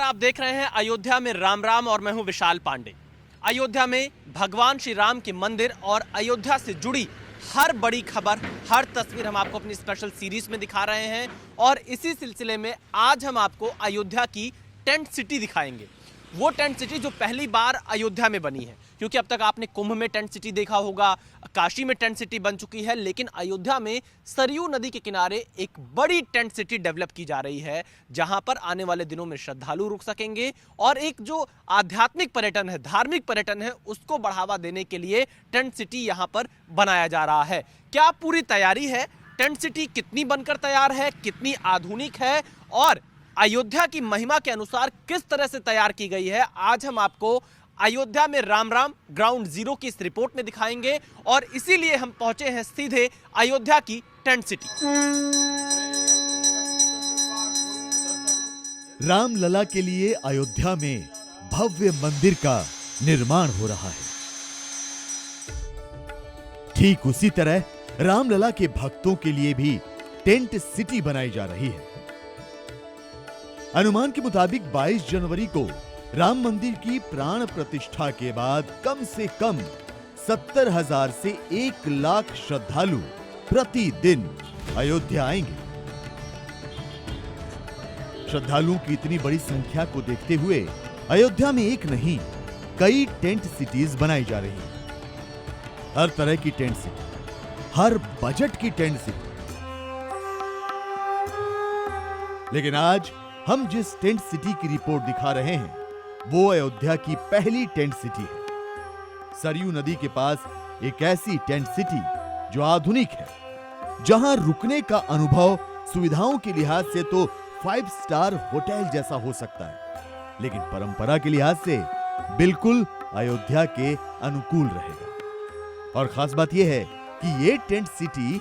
आप देख रहे हैं अयोध्या में राम राम और मैं हूं विशाल पांडे। अयोध्या में भगवान श्री राम के मंदिर और अयोध्या से जुड़ी हर बड़ी खबर, हर तस्वीर हम आपको अपनी स्पेशल सीरीज में दिखा रहे हैं और इसी सिलसिले में आज हम आपको अयोध्या की टेंट सिटी दिखाएंगे। वो टेंट सिटी जो पहली बार अयोध्या में बनी है, क्योंकि अब तक आपने कुंभ में टेंट सिटी देखा होगा, काशी में टेंट सिटी बन चुकी है, लेकिन अयोध्या में सरयू नदी के किनारे एक बड़ी टेंट सिटी डेवलप की जा रही है, जहां पर आने वाले दिनों में श्रद्धालु रुक सकेंगे और एक जो आध्यात्मिक पर्यटन है, धार्मिक पर्यटन है, उसको बढ़ावा देने के लिए टेंट सिटी यहां पर बनाया जा रहा है। क्या पूरी तैयारी है? टेंट सिटी कितनी बनकर तैयार है, कितनी आधुनिक है और अयोध्या की महिमा के अनुसार किस तरह से तैयार की गई है, आज हम आपको अयोध्या में राम राम ग्राउंड जीरो की इस रिपोर्ट में दिखाएंगे और इसीलिए हम पहुंचे हैं सीधे अयोध्या की टेंट सिटी। रामलला के लिए अयोध्या में भव्य मंदिर का निर्माण हो रहा है। ठीक उसी तरह रामलला के भक्तों के लिए भी टेंट सिटी बनाई जा रही है। अनुमान के मुताबिक 22 जनवरी को राम मंदिर की प्राण प्रतिष्ठा के बाद कम से कम 70,000 से 1 लाख श्रद्धालु प्रतिदिन अयोध्या आएंगे। श्रद्धालुओं की इतनी बड़ी संख्या को देखते हुए अयोध्या में एक नहीं कई टेंट सिटीज बनाई जा रही हैं। हर तरह की टेंट सिटी, हर बजट की टेंट सिटी। लेकिन आज हम जिस टेंट सिटी की रिपोर्ट दिखा रहे हैं वो अयोध्या की पहली टेंट सिटी है। सरयू नदी के पास एक ऐसी टेंट सिटी जो आधुनिक है, जहां रुकने का अनुभव सुविधाओं के लिहाज से तो 5 स्टार होटल जैसा हो सकता है, लेकिन परंपरा के लिहाज से बिल्कुल अयोध्या के अनुकूल रहेगा। और खास बात यह है कि ये टेंट सिटी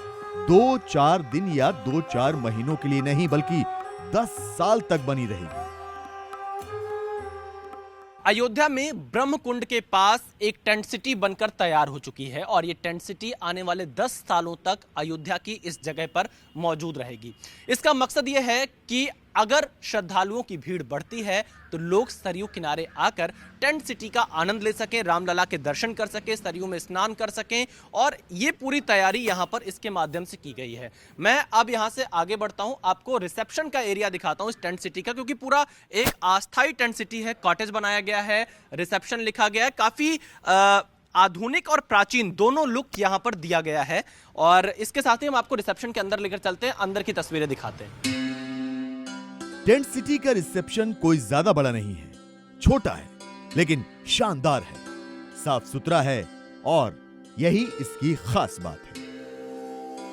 2-4 दिन या 2-4 महीनों के लिए नहीं बल्कि 10 साल तक बनी रहेगी। अयोध्या में ब्रह्मकुंड के पास एक टेंट सिटी बनकर तैयार हो चुकी है और ये टेंट सिटी आने वाले 10 सालों तक अयोध्या की इस जगह पर मौजूद रहेगी। इसका मकसद यह है कि अगर श्रद्धालुओं की भीड़ बढ़ती है तो लोग सरयू किनारे आकर टेंट सिटी का आनंद ले सकें, रामलला के दर्शन कर सकें, सरयू में स्नान कर सकें और ये पूरी तैयारी यहां पर इसके माध्यम से की गई है। मैं अब यहां से आगे बढ़ता हूं, आपको रिसेप्शन का एरिया दिखाता हूं इस टेंट सिटी का, क्योंकि पूरा एक अस्थायी टेंट सिटी है। कॉटेज बनाया गया है, रिसेप्शन लिखा गया है, काफी आधुनिक और प्राचीन दोनों लुक यहां पर दिया गया है। और इसके साथ ही हम आपको रिसेप्शन के अंदर लेकर चलते हैं, अंदर की तस्वीरें दिखाते हैं। टेंट सिटी का रिसेप्शन कोई ज्यादा बड़ा नहीं है, छोटा है लेकिन शानदार है, साफ सुथरा है और यही इसकी खास बात है।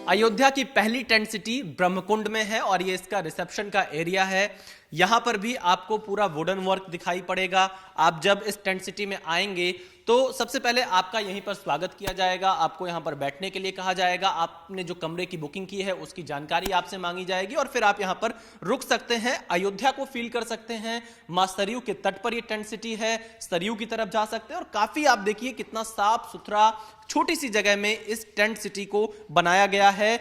अयोध्या की पहली टेंट सिटी ब्रह्मकुंड में है और ये इसका रिसेप्शन का एरिया है। यहां पर भी आपको पूरा वुडन वर्क दिखाई पड़ेगा। आप जब इस टेंट सिटी में आएंगे तो सबसे पहले आपका यहीं पर स्वागत किया जाएगा, आपको यहां पर बैठने के लिए कहा जाएगा, आपने जो कमरे की बुकिंग की है उसकी जानकारी आपसे मांगी जाएगी और फिर आप यहां पर रुक सकते हैं, अयोध्या को फील कर सकते हैं। मां सरयू के तट पर यह टेंट सिटी है, सरयू की तरफ जा सकते हैं और काफी आप देखिए कितना साफ सुथरा छोटी सी जगह में इस टेंट सिटी को बनाया गया है।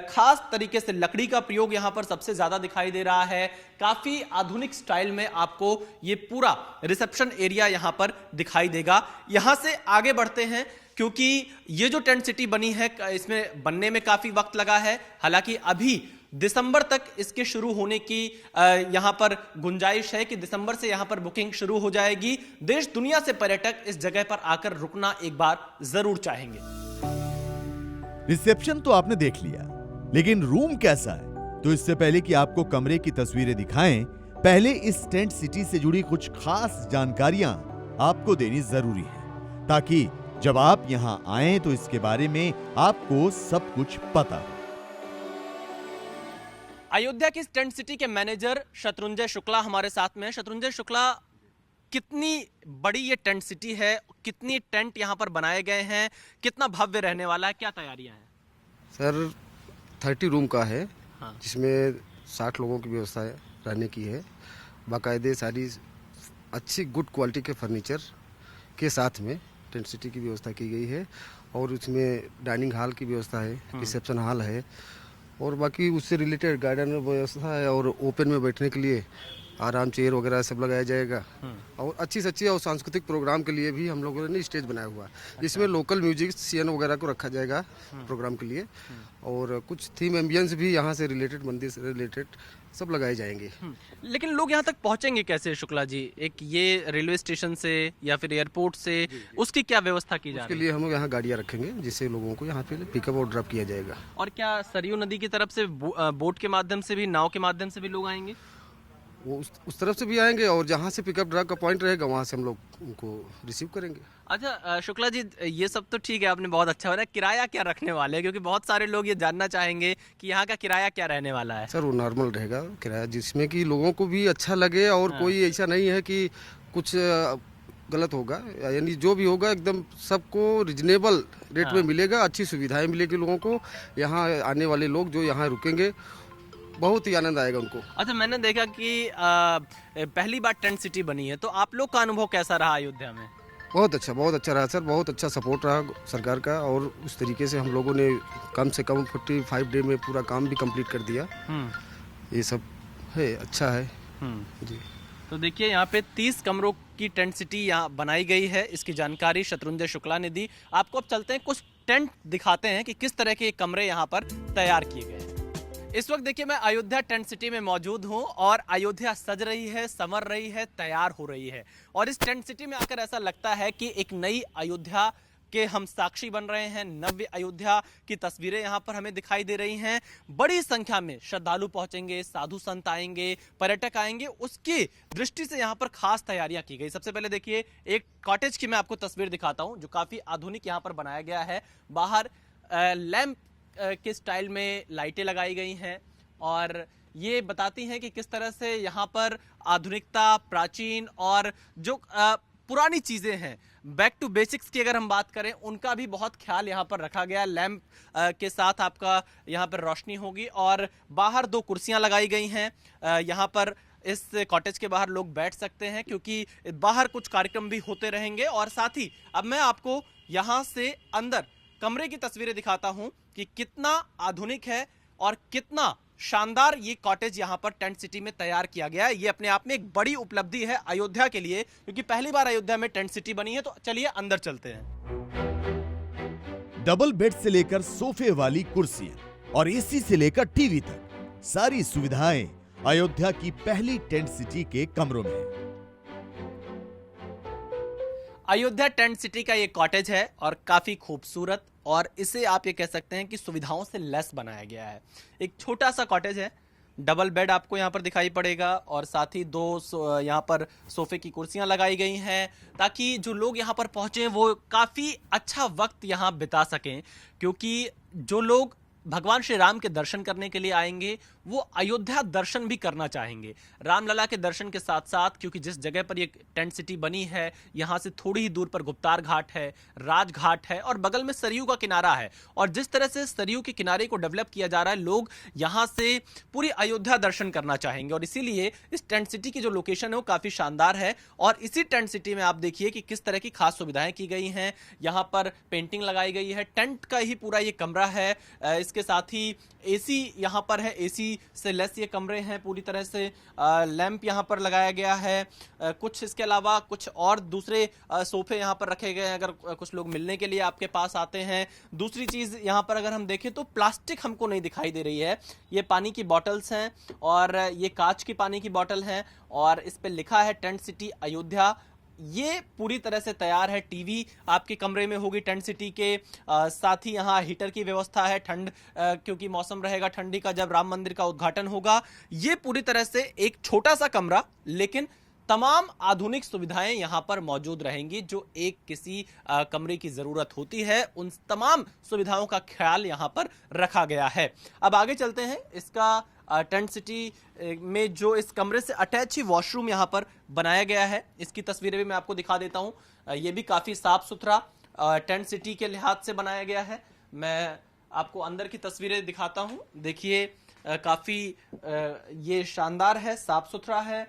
खास तरीके से लकड़ी का प्रयोग यहां पर सबसे ज्यादा दिखाई दे रहा है। काफी आधुनिक स्टाइल में आपको ये पूरा रिसेप्शन एरिया यहां पर दिखाई देगा। यहां से आगे बढ़ते हैं, क्योंकि ये जो टेंट सिटी बनी है इसमें बनने में काफी वक्त लगा है। हालांकि अभी दिसंबर तक इसके शुरू होने की यहां पर गुंजाइश है कि दिसंबर से यहां पर बुकिंग शुरू हो जाएगी। देश दुनिया से पर्यटक इस जगह पर आकर रुकना एक बार जरूर चाहेंगे। रिसेप्शन तो आपने देख लिया, लेकिन रूम कैसा है? तो इससे पहले कि आपको कमरे की तस्वीरें दिखाएं, पहले इस टेंट सिटी से जुड़ी कुछ खास जानकारियां आपको देनी जरूरी है, ताकि जब आप यहां आएं तो इसके बारे में आपको सब कुछ पता हो। अयोध्या की टेंट सिटी के मैनेजर शत्रुंजय शुक्ला हमारे साथ में है। शत्रुंजय शुक्ला, कितनी बड़ी ये टेंट सिटी है, कितनी टेंट यहाँ पर बनाए गए हैं, कितना भव्य रहने वाला है, क्या तैयारियां हैं? सर 30 रूम का है। हाँ। जिसमें 60 लोगों की व्यवस्था रहने की है। बाकायदे सारी अच्छी गुड क्वालिटी के फर्नीचर के साथ में टेंट सिटी की व्यवस्था की गई है और उसमें डाइनिंग हॉल की व्यवस्था है, रिसेप्शन हॉल है और बाकी उससे रिलेटेड गार्डन व्यवस्था है और ओपन में बैठने के लिए आराम चेयर वगैरह सब लगाया जाएगा। और अच्छी से अच्छी और सांस्कृतिक प्रोग्राम के लिए भी हम लोगों ने स्टेज बनाया हुआ है। इसमें लोकल म्यूजिशियन वगैरह को रखा जाएगा प्रोग्राम के लिए, और कुछ थीम एम्बियंस भी यहाँ से रिलेटेड, मंदिर से रिलेटेड सब लगाए जाएंगे। लेकिन लोग यहाँ तक पहुँचेंगे कैसे शुक्ला जी? एक ये रेलवे स्टेशन से या फिर एयरपोर्ट से, उसकी क्या व्यवस्था की जा उसके रही है? लिए हम लोग यहाँ गाड़ियाँ रखेंगे जिससे लोगों को यहाँ पे पिकअप और ड्रॉप किया जाएगा। और क्या सरयू नदी की तरफ से बोट के माध्यम से भी, नाव के माध्यम से भी लोग आएंगे? वो उस तरफ से भी आएंगे, और जहाँ से पिकअप ड्रॉप का पॉइंट रहेगा वहाँ से हम लोग उनको रिसीव करेंगे। अच्छा शुक्ला जी, ये सब तो ठीक है, आपने बहुत अच्छा बताया। किराया क्या रखने वाले हैं? क्योंकि बहुत सारे लोग ये जानना चाहेंगे कि यहाँ का किराया क्या रहने वाला है। सर वो नॉर्मल रहेगा किराया, जिसमें कि लोगों को भी अच्छा लगे, और कोई ऐसा नहीं है कि कुछ गलत होगा, यानी जो भी होगा एकदम सबको रिजनेबल रेट में मिलेगा, अच्छी सुविधाएं मिलेगी लोगों को। यहाँ आने वाले लोग जो यहाँ रुकेंगे बहुत ही आनंद आएगा उनको। अच्छा, मैंने देखा कि पहली बार टेंट सिटी बनी है, तो आप लोग का अनुभव कैसा रहा अयोध्या में? बहुत अच्छा रहा सर, बहुत अच्छा सपोर्ट रहा सरकार का, और उस तरीके से हम लोगों ने कम से कम 45 डे में पूरा काम भी कंप्लीट कर दिया। ये सब है, अच्छा है जी। तो देखिए यहाँ पे 30 कमरों की टेंट सिटी यहाँ बनाई गई है। इसकी जानकारी शत्रुंजय शुक्ला ने दी। आपको अब चलते हैं, कुछ टेंट दिखाते हैं कि किस तरह के कमरे यहाँ पर तैयार किए गए हैं। इस वक्त देखिए मैं अयोध्या टेंट सिटी में मौजूद हूँ और अयोध्या सज रही है, संवर रही है, तैयार हो रही है। और इस टेंट सिटी में आकर ऐसा लगता है कि एक नई अयोध्या के हम साक्षी बन रहे हैं। नव्य अयोध्या की तस्वीरें यहाँ पर हमें दिखाई दे रही हैं। बड़ी संख्या में श्रद्धालु पहुंचेंगे, साधु संत आएंगे, पर्यटक आएंगे, उसकी दृष्टि से यहाँ पर खास तैयारियां की गई। सबसे पहले देखिए एक कॉटेज की मैं आपको तस्वीर दिखाता हूँ जो काफी आधुनिक यहाँ पर बनाया गया है। बाहर लैंप के स्टाइल में लाइटें लगाई गई हैं और ये बताती हैं कि किस तरह से यहाँ पर आधुनिकता, प्राचीन और जो पुरानी चीजें हैं, बैक टू बेसिक्स की अगर हम बात करें, उनका भी बहुत ख्याल यहाँ पर रखा गया है। लैंप के साथ आपका यहाँ पर रोशनी होगी और बाहर 2 कुर्सियाँ लगाई गई हैं। यहाँ पर इस कॉटेज के बाहर लोग बैठ सकते हैं क्योंकि बाहर कुछ कार्यक्रम भी होते रहेंगे। और साथ ही अब मैं आपको यहाँ से अंदर कमरे की तस्वीरें दिखाता हूँ कि कितना आधुनिक है और कितना शानदार ये कॉटेज यहाँ पर टेंट सिटी में तैयार किया गया है। ये अपने आप में एक बड़ी उपलब्धि है अयोध्या के लिए, क्योंकि पहली बार अयोध्या में टेंट सिटी बनी है। तो चलिए अंदर चलते हैं। डबल बेड से लेकर सोफे वाली कुर्सियां और एसी से लेकर टीवी तक, सारी सुविधाएं अयोध्या की पहली टेंट सिटी के कमरों में है। अयोध्या टेंट सिटी का ये कॉटेज है और काफी खूबसूरत, और इसे आप ये कह सकते हैं कि सुविधाओं से लैस बनाया गया है। एक छोटा सा कॉटेज है, डबल बेड आपको यहाँ पर दिखाई पड़ेगा और साथ ही 2 यहाँ पर सोफे की कुर्सियाँ लगाई गई हैं ताकि जो लोग यहाँ पर पहुँचे वो काफ़ी अच्छा वक्त यहाँ बिता सकें। क्योंकि जो लोग भगवान श्री राम के दर्शन करने के लिए आएंगे वो अयोध्या दर्शन भी करना चाहेंगे। रामलला के दर्शन के साथ साथ, क्योंकि जिस जगह पर ये टेंट सिटी बनी है यहाँ से थोड़ी ही दूर पर गुप्तार घाट है, राजघाट है और बगल में सरयू का किनारा है। और जिस तरह से सरयू के किनारे को डेवलप किया जा रहा है, लोग यहाँ से पूरी अयोध्या दर्शन करना चाहेंगे और इसीलिए इस टेंट सिटी की जो लोकेशन है वो काफ़ी शानदार है। और इसी टेंट सिटी में आप देखिए कि किस तरह की खास सुविधाएं की गई हैं। यहाँ पर पेंटिंग लगाई गई है, टेंट का ही पूरा ये कमरा है। इसके साथ ही एसी यहाँ पर है, एसी से लेस ये कमरे हैं पूरी तरह से। लैंप यहाँ पर लगाया गया है। कुछ इसके अलावा कुछ और दूसरे सोफे यहाँ पर रखे गए हैं अगर कुछ लोग मिलने के लिए आपके पास आते हैं। दूसरी चीज़ यहाँ पर अगर हम देखें तो प्लास्टिक हमको नहीं दिखाई दे रही है। ये पानी की बॉटल्स हैं और ये कांच की पानी की बॉटल हैं और इस पर लिखा है टेंट सिटी अयोध्या। ये पूरी तरह से तैयार है। टीवी आपके कमरे में होगी टेंट सिटी के। साथ ही यहाँ हीटर की व्यवस्था है। ठंड क्योंकि मौसम रहेगा ठंडी का जब राम मंदिर का उद्घाटन होगा। ये पूरी तरह से एक छोटा सा कमरा, लेकिन तमाम आधुनिक सुविधाएं यहाँ पर मौजूद रहेंगी जो एक किसी कमरे की ज़रूरत होती है। उन तमाम सुविधाओं का ख्याल यहाँ पर रखा गया है। अब आगे चलते हैं। इसका टेंट सिटी में जो इस कमरे से अटैच ही वॉशरूम यहाँ पर बनाया गया है, इसकी तस्वीरें भी मैं आपको दिखा देता हूँ। ये भी काफ़ी साफ सुथरा टेंट सिटी के लिहाज से बनाया गया है। मैं आपको अंदर की तस्वीरें दिखाता हूँ। देखिए काफ़ी ये शानदार है, साफ सुथरा है।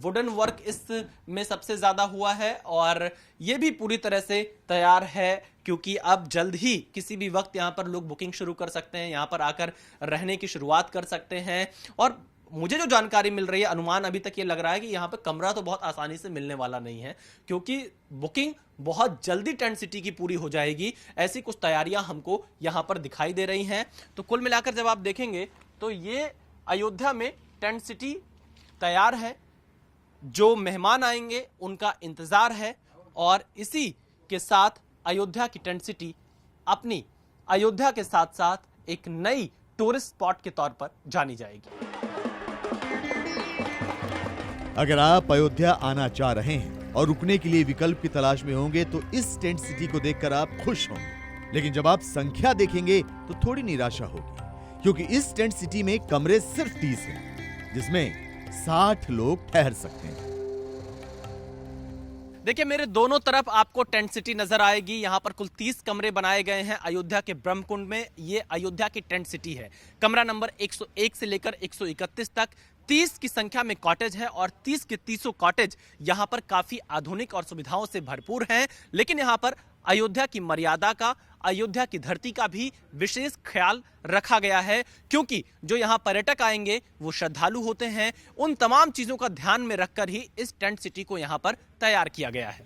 वुडन वर्क इसमें सबसे ज़्यादा हुआ है और ये भी पूरी तरह से तैयार है क्योंकि अब जल्द ही किसी भी वक्त यहाँ पर लोग बुकिंग शुरू कर सकते हैं, यहाँ पर आकर रहने की शुरुआत कर सकते हैं। और मुझे जो जानकारी मिल रही है, अनुमान अभी तक ये लग रहा है कि यहाँ पे कमरा तो बहुत आसानी से मिलने वाला नहीं है, क्योंकि बुकिंग बहुत जल्दी टेंट सिटी की पूरी हो जाएगी, ऐसी कुछ तैयारियां हमको यहाँ पर दिखाई दे रही हैं। तो कुल मिलाकर जब आप देखेंगे तो ये अयोध्या में टेंट सिटी तैयार है, जो मेहमान आएंगे उनका इंतजार है, और इसी के साथ अयोध्या की टेंट सिटी अपनी अयोध्या के साथ साथ एक नई टूरिस्ट स्पॉट के तौर पर जानी जाएगी। अगर आप अयोध्या आना चाह रहे हैं और रुकने के लिए विकल्प की तलाश में होंगे तो इस टेंट सिटी को देखकर आप खुश होंगे, लेकिन जब आप संख्या देखेंगे तो थोड़ी निराशा होगी, क्योंकि इस टेंट सिटी में कमरे सिर्फ 30 हैं, जिसमें 60 लोग ठहर सकते हैं। देखिए, मेरे दोनों तरफ आपको टेंट सिटी नजर आएगी। यहाँ पर कुल 30 कमरे बनाए गए हैं अयोध्या के ब्रह्मकुंड में। ये अयोध्या की टेंट सिटी है। कमरा नंबर 101 से लेकर 131 तक 30 की संख्या में कॉटेज है, और 30 के 30 कॉटेज यहाँ पर काफी आधुनिक और सुविधाओं से भरपूर हैं। लेकिन यहाँ पर अयोध्या की मर्यादा का, अयोध्या की धरती का भी विशेष ख्याल रखा गया है, क्योंकि जो यहाँ पर्यटक आएंगे वो श्रद्धालु होते हैं। उन तमाम चीजों का ध्यान में रखकर ही इस टेंट सिटी को यहाँ पर तैयार किया गया है।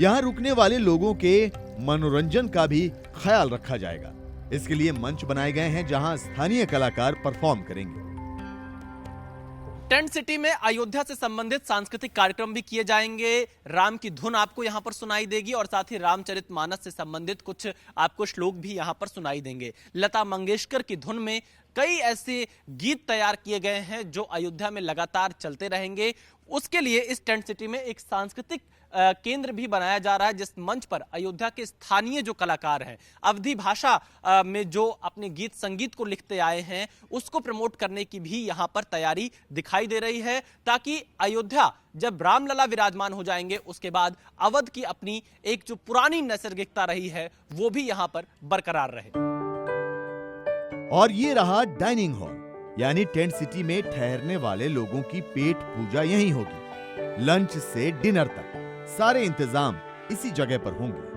यहाँ रुकने वाले लोगों के मनोरंजन का भी ख्याल रखा जाएगा। इसके लिए मंच बनाए गए हैं जहां स्थानीय कलाकार परफॉर्म करेंगे। टेंट सिटी में अयोध्या से संबंधित सांस्कृतिक कार्यक्रम भी किए जाएंगे। राम की धुन आपको यहां पर सुनाई देगी, और साथ ही रामचरितमानस से संबंधित कुछ आपको श्लोक भी यहां पर सुनाई देंगे। लता मंगेशकर की धुन में कई ऐसे गीत तैयार किए गए हैं जो अयोध्या में लगातार चलते रहेंगे। उसके लिए इस टेंट सिटी में एक सांस्कृतिक केंद्र भी बनाया जा रहा है, जिस मंच पर अयोध्या के स्थानीय जो कलाकार हैं, अवधी भाषा में जो अपने गीत संगीत को लिखते आए हैं, उसको प्रमोट करने की भी यहां पर तैयारी दिखाई दे रही है, ताकि अयोध्या जब रामलला विराजमान हो जाएंगे उसके बाद अवध की अपनी एक जो पुरानी नैसर्गिकता रही है वो भी यहां पर बरकरार रहे। और ये रहा डाइनिंग हॉल, यानी टेंट सिटी में ठहरने वाले लोगों की पेट पूजा यहीं होगी। लंच से डिनर तक सारे इंतजाम इसी जगह पर होंगे।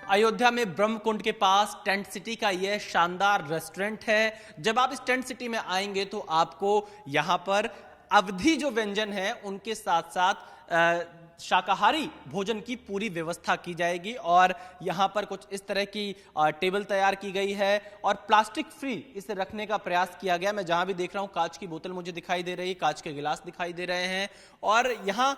अयोध्या में ब्रह्मकुंड के पास टेंट सिटी का यह शानदार रेस्टोरेंट है। जब आप इस टेंट सिटी में आएंगे तो आपको यहां पर अवधी जो व्यंजन है उनके साथ साथ शाकाहारी भोजन की पूरी व्यवस्था की जाएगी, और यहां पर कुछ इस तरह की टेबल तैयार की गई है, और प्लास्टिक फ्री इसे रखने का प्रयास किया गया। मैं जहां भी देख रहा हूं कांच की बोतल मुझे दिखाई दे रही है, कांच के गिलास दिखाई दे रहे हैं, और यहां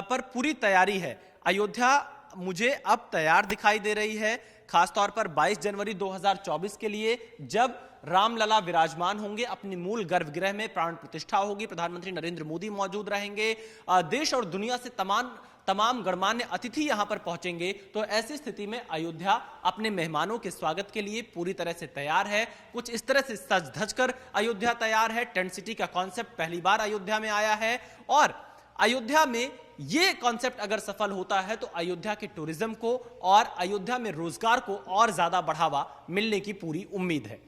पर पूरी तैयारी है। अयोध्या मुझे अब तैयार दिखाई दे रही है, खासतौर पर 22 जनवरी 2024 के लिए, जब रामलला विराजमान होंगे अपनी मूल गर्भगृह में, प्राण प्रतिष्ठा होगी, प्रधानमंत्री नरेंद्र मोदी मौजूद रहेंगे, देश और दुनिया से तमाम गणमान्य अतिथि यहां पर पहुंचेंगे। तो ऐसी स्थिति में अयोध्या अपने मेहमानों के स्वागत के लिए पूरी तरह से तैयार है। कुछ इस तरह से सज धज कर अयोध्या तैयार है। टेंट सिटी का कॉन्सेप्ट पहली बार अयोध्या में आया है, और अयोध्या में ये कॉन्सेप्ट अगर सफल होता है तो अयोध्या के टूरिज्म को और अयोध्या में रोजगार को और ज्यादा बढ़ावा मिलने की पूरी उम्मीद है।